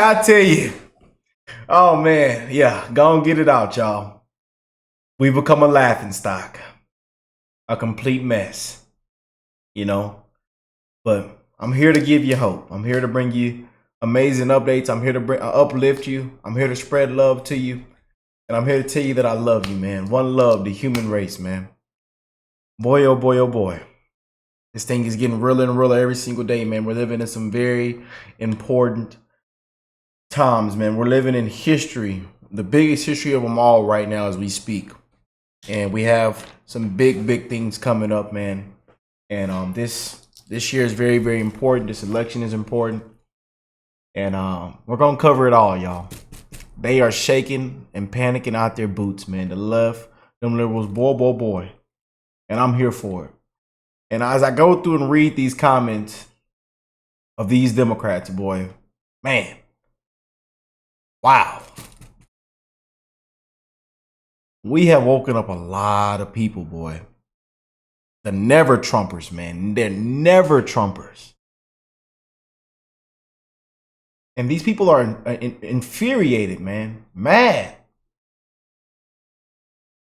I tell you. Oh man, yeah, go and get it out, y'all. We become a laughing stock, a complete mess, you know. But I'm here to give you hope. I'm here to bring you amazing updates. I'm here to uplift you. I'm here to spread love to you, and I'm here to tell you that I love you, man. One love, the human race, man. Boy, oh boy, oh boy. This thing is getting realer and realer every single day, man. We're living in some very important times, man. We're living in history, the biggest history of them all right now as we speak. And we have some big things coming up, man. And this year is very, very important. This election is important. And we're going to cover it all, y'all. They are shaking and panicking out their boots, man. The left, them liberals, boy. And I'm here for it. And as I go through and read these comments of these Democrats, boy, man, wow. We have woken up a lot of people, boy. The never Trumpers, man. They're never Trumpers. And these people are infuriated, man. Mad.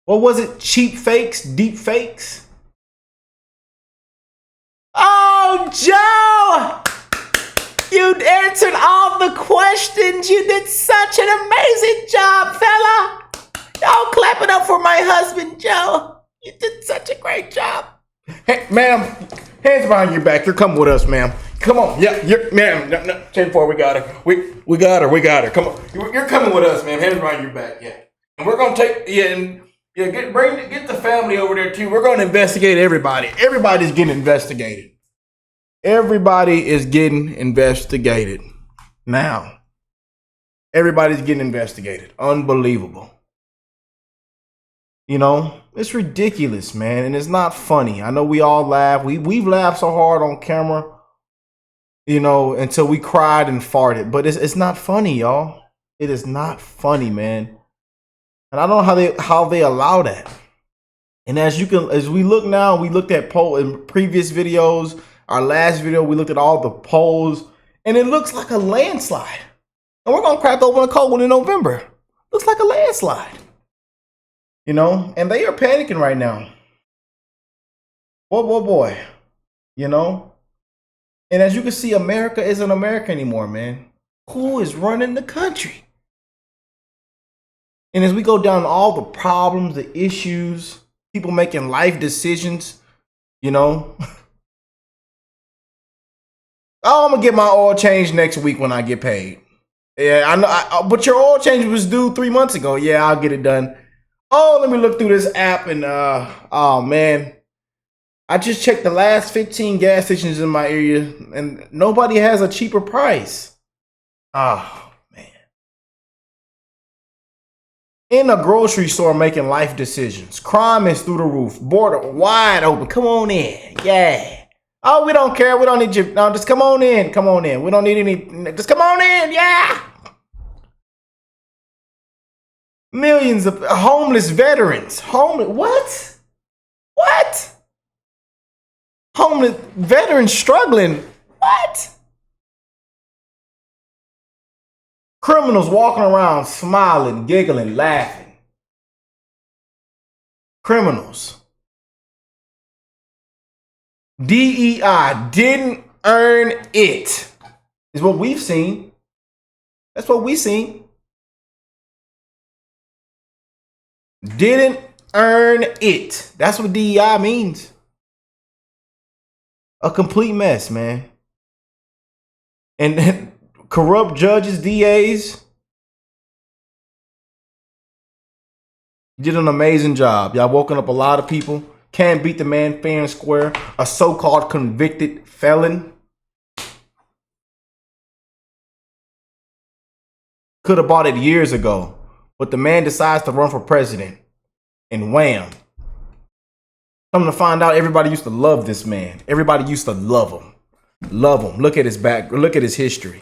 What was it? Cheap fakes? Deep fakes? Oh, Joe! You answered all the questions. You did such an amazing job, fella. Y'all clap it up for my husband, Joe. You did such a great job. Hey, ma'am, hands behind your back. You're coming with us, ma'am. Come on. Yeah, ma'am. No, 10-4, we got her. We got her. Come on. You're coming with us, ma'am. Hands behind your back, yeah. And we're going to take, get the family over there, too. We're going to investigate everybody. Everybody's getting investigated. Everybody is getting investigated. Now, everybody's getting investigated. Unbelievable. You know, it's ridiculous, man, and it's not funny. I know we all laugh. We've laughed so hard on camera, you know, until we cried and farted. But it's not funny, y'all. It is not funny, man. And I don't know how they allow that. And as we look now, we looked at poll in previous videos. Our last video, we looked at all the polls, and it looks like a landslide. And we're gonna crack open a cold one in November. Looks like a landslide. You know, and they are panicking right now. Boy. You know? And as you can see, America isn't America anymore, man. Who is running the country? And as we go down all the problems, the issues, people making life decisions, you know. Oh, I'm going to get my oil change next week when I get paid. Yeah, I know. But your oil change was due 3 months ago. Yeah, I'll get it done. Oh, let me look through this app and, oh man, I just checked the last 15 gas stations in my area and nobody has a cheaper price. Oh, man. In a grocery store making life decisions. Crime is through the roof. Border wide open. Come on in. Yeah. Oh, we don't care. We don't need you. No, just come on in. Come on in. We don't need any. Just come on in. Yeah. Millions of homeless veterans. What? Homeless veterans struggling. What? Criminals walking around smiling, giggling, laughing. Criminals. DEI didn't earn it. Is what we've seen. That's what we've seen. Didn't earn it. That's what DEI means. A complete mess, man. And corrupt judges, DAs, did an amazing job. Y'all woken up a lot of people. Can't beat the man fair and square. A so-called convicted felon. Could have bought it years ago. But the man decides to run for president, and wham. Come to find out, everybody used to love this man. Everybody used to love him. Look at his back. Look at his history.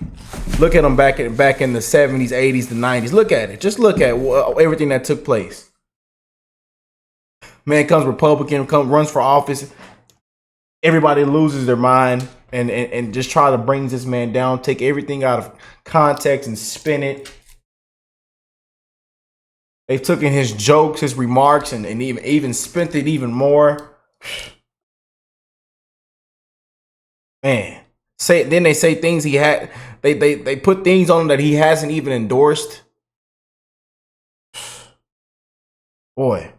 Look at him back in the 70s, 80s, the 90s. Look at it. Just look at everything that took place. Man comes Republican, runs for office. Everybody loses their mind. and just try to bring this man down, take everything out of context and spin it. They've taken his jokes, his remarks, and even spent it even more. Man, then they say things he had. They put things on him that he hasn't even endorsed. Boy,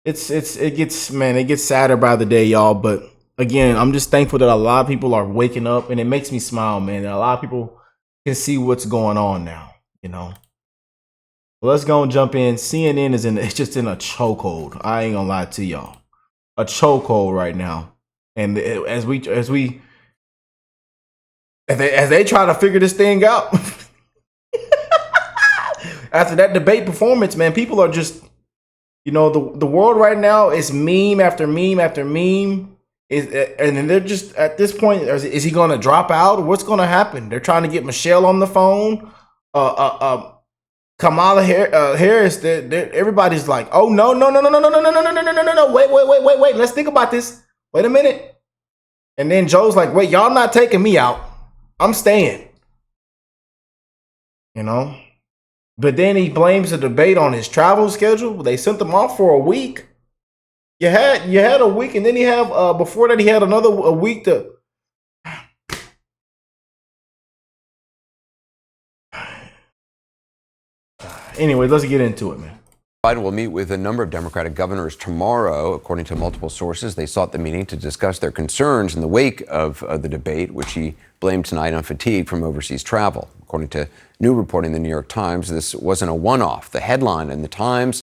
it gets sadder by the day, y'all. But again, I'm just thankful that a lot of people are waking up, and it makes me smile, man. That a lot of people can see what's going on now. Let's go and jump in. CNN it's just in a chokehold. I ain't gonna lie to y'all, a chokehold right now. And as they try to figure this thing out after that debate performance, man, people are just, the world right now is meme after meme after meme. And they're just at this point, is he going to drop out? What's going to happen? They're trying to get Michelle on the phone. Kamala Harris, everybody's like, oh, no, wait, let's think about this. Wait a minute. And then Joe's like, wait, y'all not taking me out. I'm staying. But then he blames the debate on his travel schedule. They sent him off for a week. You had a week, and then he have before that he had a week to. Anyway, let's get into it, man. Biden will meet with a number of Democratic governors tomorrow. According to multiple sources, they sought the meeting to discuss their concerns in the wake of the debate, which he blamed tonight on fatigue from overseas travel. According to new reporting in the New York Times, this wasn't a one-off. The headline in the Times,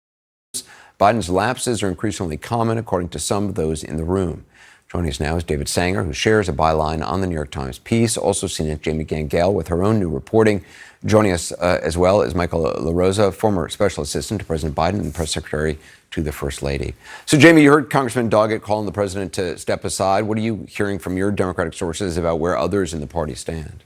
Biden's lapses are increasingly common, according to some of those in the room. Joining us now is David Sanger, who shares a byline on the New York Times piece. Also CNN Jamie Gangel with her own new reporting. Joining us as well is Michael LaRosa, former special assistant to President Biden and press secretary to the First Lady. So, Jamie, you heard Congressman Doggett calling the president to step aside. What are you hearing from your Democratic sources about where others in the party stand?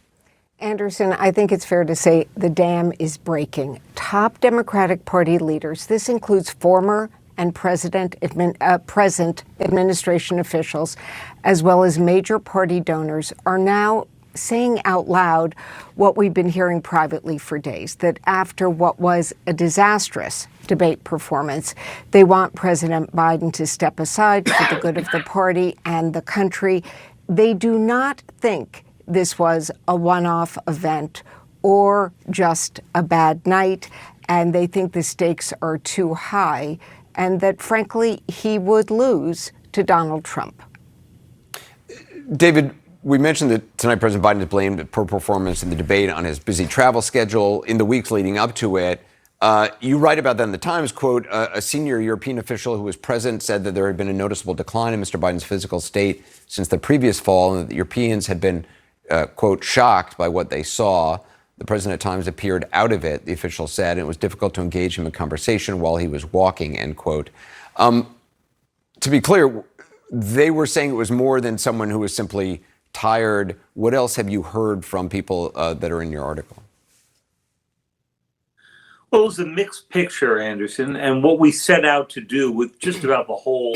Anderson, I think it's fair to say the dam is breaking. Top Democratic Party leaders, this includes former and present administration officials, as well as major party donors, are now saying out loud what we've been hearing privately for days, that after what was a disastrous debate performance, they want President Biden to step aside for the good of the party and the country. They do not think this was a one-off event or just a bad night, and they think the stakes are too high, and that, frankly, he would lose to Donald Trump. David, we mentioned that tonight President Biden has blamed poor performance in the debate on his busy travel schedule in the weeks leading up to it. You write about that in the Times, quote, a senior European official who was present said that there had been a noticeable decline in Mr. Biden's physical state since the previous fall, and that the Europeans had been, quote, shocked by what they saw. The president at times appeared out of it, the official said, and it was difficult to engage him in conversation while he was walking, end quote. To be clear, they were saying it was more than someone who was simply tired. What else have you heard from people that are in your article? Well, it was a mixed picture, Anderson, and what we set out to do with just about the whole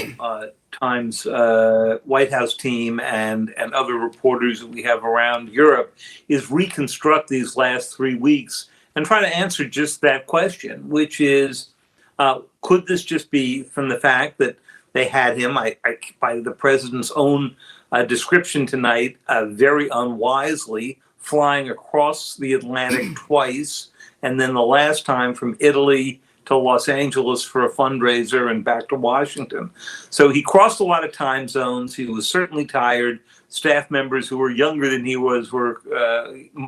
Times White House team and other reporters that we have around Europe is reconstruct these last 3 weeks and try to answer just that question, which is, could this just be from the fact that they had him, by the president's own description tonight, very unwisely flying across the Atlantic twice, and then the last time from Italy to Los Angeles for a fundraiser and back to Washington. So he crossed a lot of time zones. He was certainly tired. Staff members who were younger than he was, were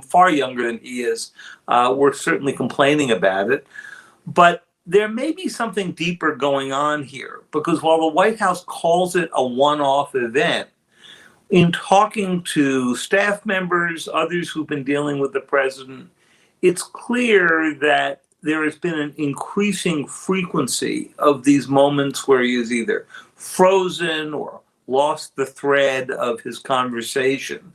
far younger than he is, were certainly complaining about it. But there may be something deeper going on here, because while the White House calls it a one-off event, in talking to staff members, others who've been dealing with the president, it's clear that there has been an increasing frequency of these moments where he is either frozen or lost the thread of his conversation.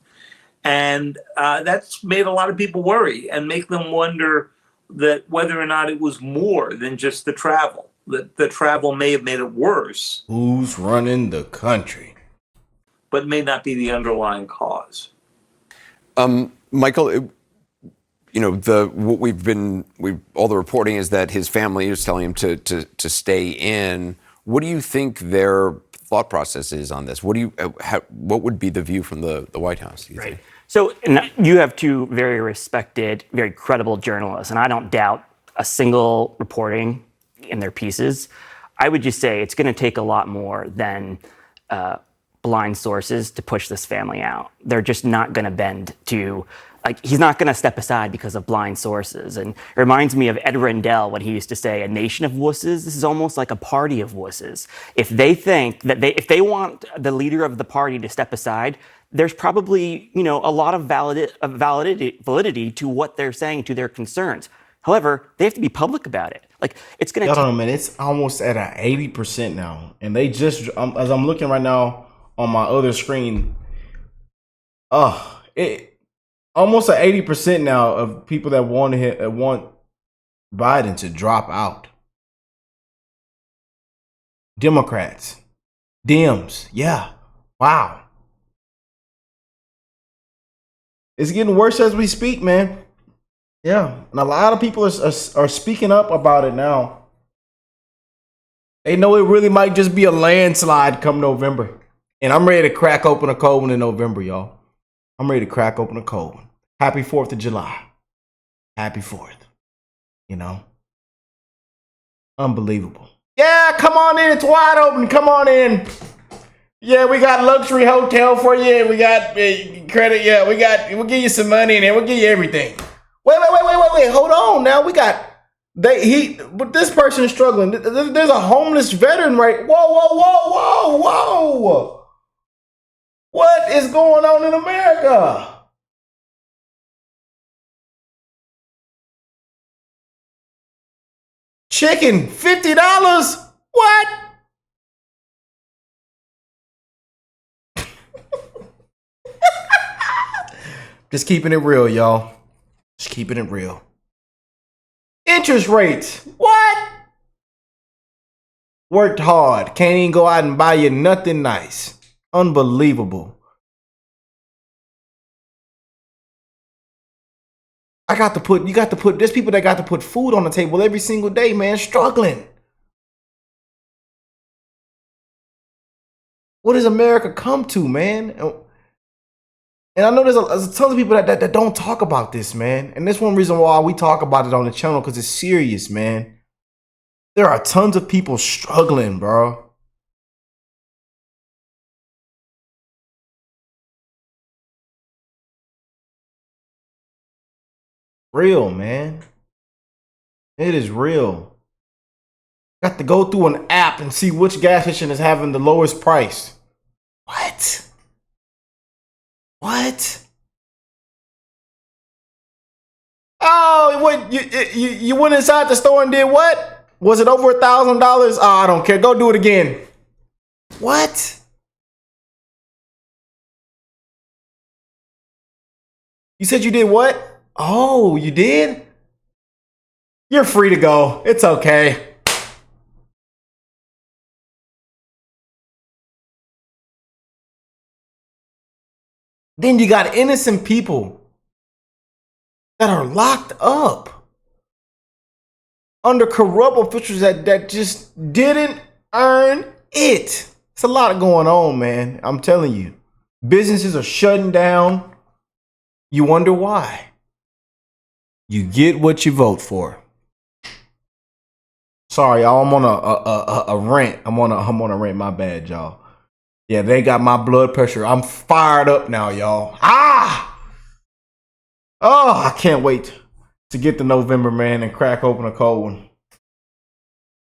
And that's made a lot of people worry and make them wonder that whether or not it was more than just the travel, that the travel may have made it worse. Who's running the country? but may not be the underlying cause. Michael, all the reporting is that his family is telling him to stay in. What do you think their thought process is on this? What would be the view from the White House? Do you think? So you have two very respected, very credible journalists, and I don't doubt a single reporting in their pieces. I would just say it's going to take a lot more than blind sources to push this family out. They're just not going to bend to, he's not going to step aside because of blind sources. And it reminds me of Ed Rendell when he used to say, a nation of wusses. This is almost like a party of wusses. If they think that if they want the leader of the party to step aside, there's probably, a lot of validity to what they're saying, to their concerns. However, they have to be public about it. It's going to. Hold on a minute. It's almost at 80% now, and they just, as I'm looking right now on my other screen, it almost at 80% now of people that want Biden to drop out. Democrats, Dems, yeah, wow. It's getting worse as we speak, man. Yeah, and a lot of people are speaking up about it now. They know it really might just be a landslide come November. And I'm ready to crack open a cold one in November, y'all. I'm ready to crack open a cold one. Happy 4th of July. Happy 4th. Unbelievable. Yeah, come on in. It's wide open. Come on in. Yeah, we got luxury hotel for you. We got credit. Yeah, we'll give you some money and then we'll give you everything. Wait. Hold on now. But this person is struggling. There's a homeless veteran, right? Whoa. What is going on in America? Chicken, $50? What? Just keeping it real, y'all. Just keeping it real. Interest rates. What? Worked hard. Can't even go out and buy you nothing nice. Unbelievable. There's people that got to put food on the table every single day, man, struggling. What does America come to, man? And I know there's a ton of people that don't talk about this, man. And that's one reason why we talk about it on the channel, because it's serious, man. There are tons of people struggling, bro. Real, man. It is real. Got to go through an app and see which gas station is having the lowest price. What? Oh, what? You went inside the store and did what? Was it over $1,000? Oh, I don't care. Go do it again. What? You said you did what? Oh, you did? You're free to go. It's okay. Then you got innocent people that are locked up under corrupt officials that just didn't earn it. It's a lot going on, man. I'm telling you. Businesses are shutting down. You wonder why. You get what you vote for. Sorry, y'all. I'm on a rant. I'm on a rant. My bad, y'all. Yeah, they got my blood pressure. I'm fired up now, y'all. Oh, I can't wait to get to November, man, and crack open a cold one.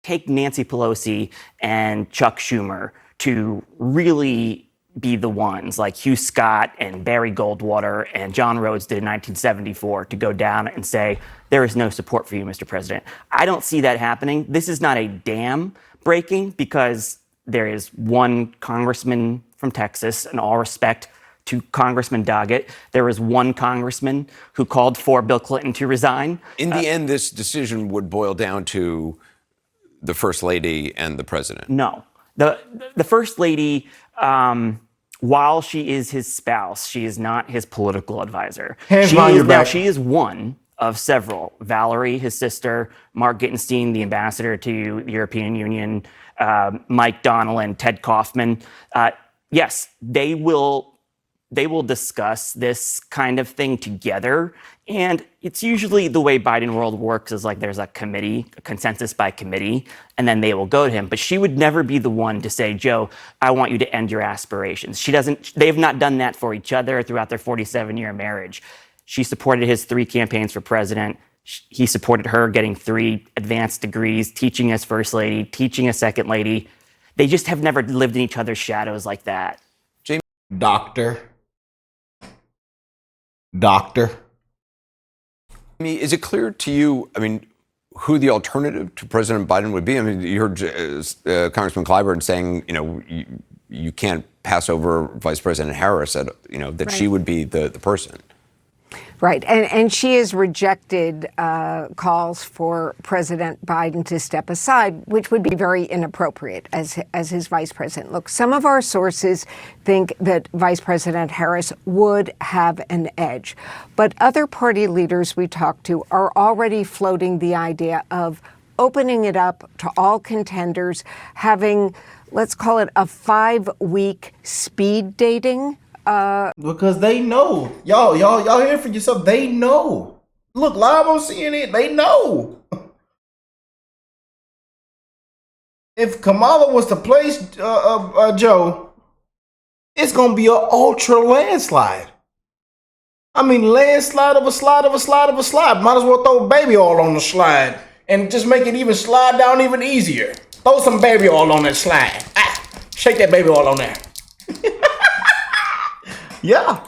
Take Nancy Pelosi and Chuck Schumer to really be the ones, like Hugh Scott and Barry Goldwater and John Rhodes did in 1974, to go down and say, there is no support for you, Mr. President. I don't see that happening. This is not a dam breaking, because there is one congressman from Texas, in all respect to Congressman Doggett. There is one congressman who called for Bill Clinton to resign. In the end, this decision would boil down to the First Lady and the President. No. The First Lady while she is his spouse, she is not his political advisor. Hands behind your back. She is one of several. Valerie, his sister, Mark Gittenstein, the ambassador to the European Union, Mike Donnellan, Ted Kaufman. Yes, they will discuss this kind of thing together. And it's usually the way Biden world works is like there's a committee, a consensus by committee, and then they will go to him. But she would never be the one to say, Joe, I want you to end your aspirations. They have not done that for each other throughout their 47-year marriage. She supported his 3 campaigns for president. He supported her getting 3 advanced degrees, teaching as first lady, teaching as second lady. They just have never lived in each other's shadows like that. Doctor. I mean, is it clear to you, I mean, who the alternative to President Biden would be? I mean, you heard Congressman Clyburn saying, you can't pass over Vice President Harris, that Right. she would be the person. Right. And she has rejected calls for President Biden to step aside, which would be very inappropriate as his vice president. Look, some of our sources think that Vice President Harris would have an edge. But other party leaders we talked to are already floating the idea of opening it up to all contenders, having, let's call it a 5-week speed dating. Because they know. Y'all hear it for yourself. They know. Look, live on CNN, they know. If Kamala was to place Joe, it's going to be an ultra landslide. I mean, landslide of a slide of a slide of a slide. Might as well throw baby oil on the slide and just make it even slide down even easier. Throw some baby oil on that slide. Shake that baby oil on there. Yeah.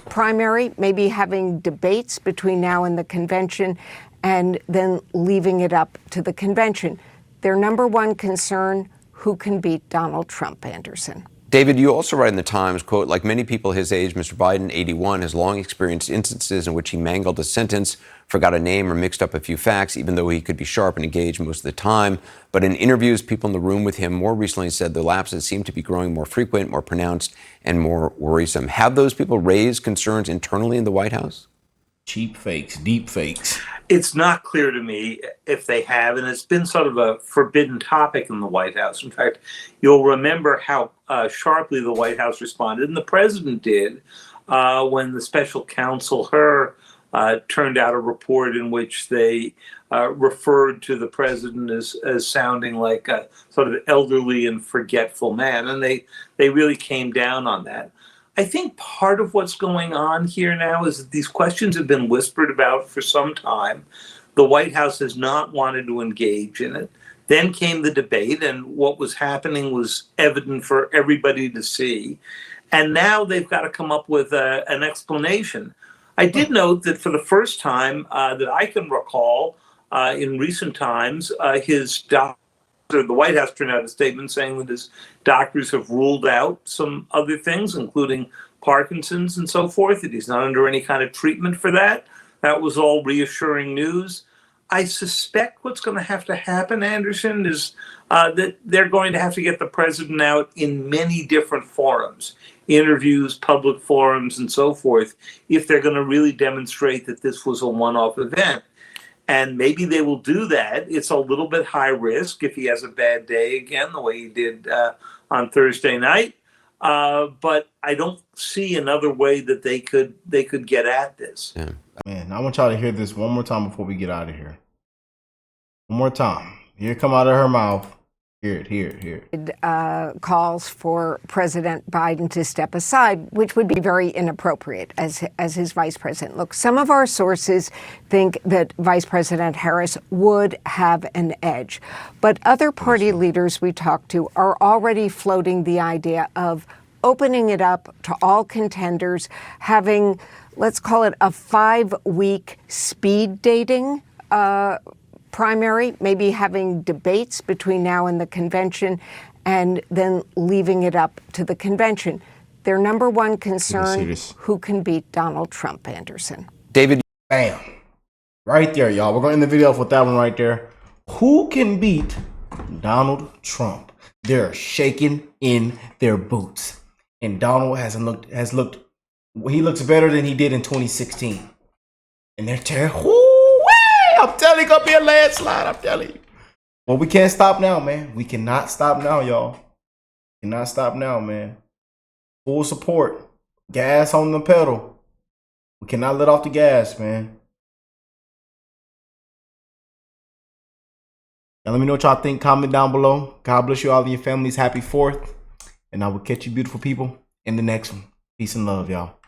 Primary, maybe having debates between now and the convention, and then leaving it up to the convention. Their number one concern, who can beat Donald Trump, Anderson? David, you also write in the Times, quote, like many people his age, Mr. Biden, 81, has long experienced instances in which he mangled a sentence, forgot a name, or mixed up a few facts, even though he could be sharp and engaged most of the time. But in interviews, people in the room with him more recently said the lapses seem to be growing more frequent, more pronounced, and more worrisome. Have those people raised concerns internally in the White House? Cheap fakes, deep fakes. It's not clear to me if they have, and it's been sort of a forbidden topic in the White House. In fact, you'll remember how sharply the White House responded, and the president did, when the special counsel, turned out a report in which they referred to the president as sounding like a sort of elderly and forgetful man, and they really came down on that. I think part of what's going on here now is that these questions have been whispered about for some time. The White House has not wanted to engage in it. Then came the debate, and what was happening was evident for everybody to see. And now they've got to come up with an explanation. I did note that for the first time that I can recall in recent times, his doctor, the White House turned out a statement saying that his doctors have ruled out some other things, including Parkinson's and so forth, that he's not under any kind of treatment for that. That was all reassuring news. I suspect what's going to have to happen, Anderson, is that they're going to have to get the president out in many different forums, interviews, public forums, and so forth, if they're going to really demonstrate that this was a one-off event. And maybe they will do that. It's a little bit high risk if he has a bad day again, the way he did on Thursday night. But I don't see another way that they could get at this. Yeah. Man, I want y'all to hear this one more time before we get out of here. One more time. Hear it come out of her mouth. Hear it. Calls for President Biden to step aside, which would be very inappropriate as his vice president. Look, some of our sources think that Vice President Harris would have an edge. But other party leaders we talked to are already floating the idea of opening it up to all contenders, having, let's call it a 5-week speed dating primary, maybe having debates between now and the convention, and then leaving it up to the convention. Their number one concern, who can beat Donald Trump, Anderson? David. Bam. Right there, y'all. We're going to end the video off with that one right there. Who can beat Donald Trump? They're shaking in their boots. And Donald has looked he looks better than he did in 2016. And they're terrible. I'm telling you, gonna be a landslide. I'm telling you. Well, we can't stop now, man. We cannot stop now, y'all. Cannot stop now, man. Full support. Gas on the pedal. We cannot let off the gas, man. Now let me know what y'all think. Comment down below. God bless you all and your families. Happy 4th. And I will catch you beautiful people in the next one. Peace and love, y'all.